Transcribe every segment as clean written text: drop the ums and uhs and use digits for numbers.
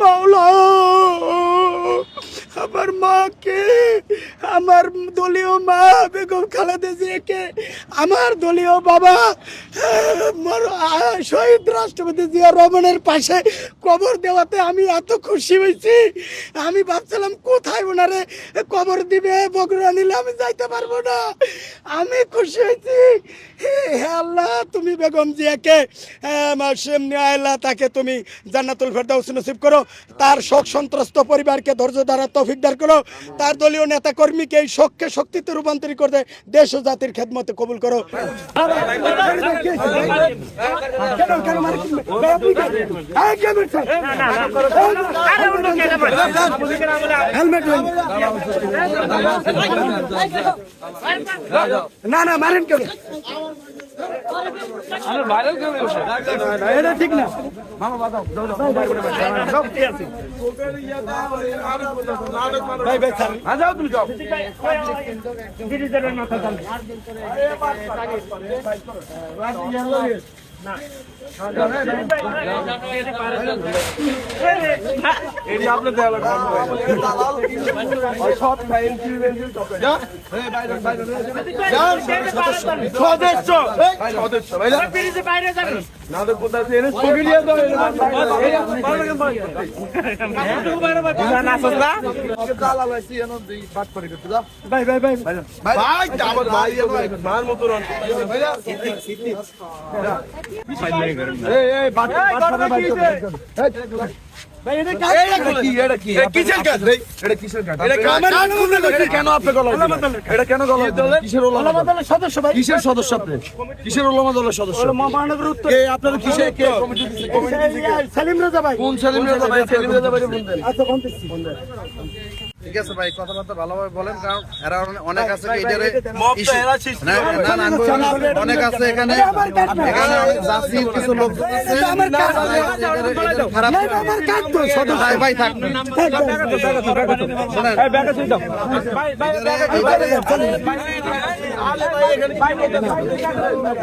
মাওলা আমার মাকে, আমার দলীয় মা বেগম খালেদা জিয়াকে, আমার দলীয় বাবা শহীদ রাষ্ট্রপতি জিয়া রহমানের পাশে কবর দেওয়াতে আমি এত খুশি হয়েছি। আমি ভাবছিলাম কোথায় ওনারে কবর দিবে, বগুড়া নিলে আমি যাইতে পারবো না। আমি খুশি হয়েছি। হে আল্লাহ, তুমি বেগম জিয়াকে আল্লাহ তাকে তুমি জান্নাতুল ফেরদাউস নসিব করো, তার শোক সন্ত্রস্ত পরিবারকে ধৈর্য দ্বারা তৌফিক দান করো, তার দলীয় নেতা কর্মীকে এই শোককে শক্তিতে রূপান্তরিত করে দেশ ও জাতির খেদমতে কবুল করো। না না মারেন কেন, ঠিক না মামা বাদাও ভাই ভাই যাও তুমি যাও সদস্য কিসের সদস্য আপনি? কিসের ওলামা দলের সদস্য? আপনার কিসের সেলিম রেজা ভাই। কোন সেলিম রেজা ভাই? সেলিম রেজা ভাই বলতেন। আচ্ছা বলতেছি। ঠিক আছে ভাই, কথাবার্তা ভালোভাবে বলেন, কারণ এরা অনেক আছে অনেক আছে এখানে জাসির কিছু লোক খারাপ ভাই থাক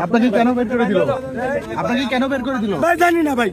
আপনাকে কেন বের করে দিল? আপনাকে কেন বের করে দিল ভাই জানি না ভাই।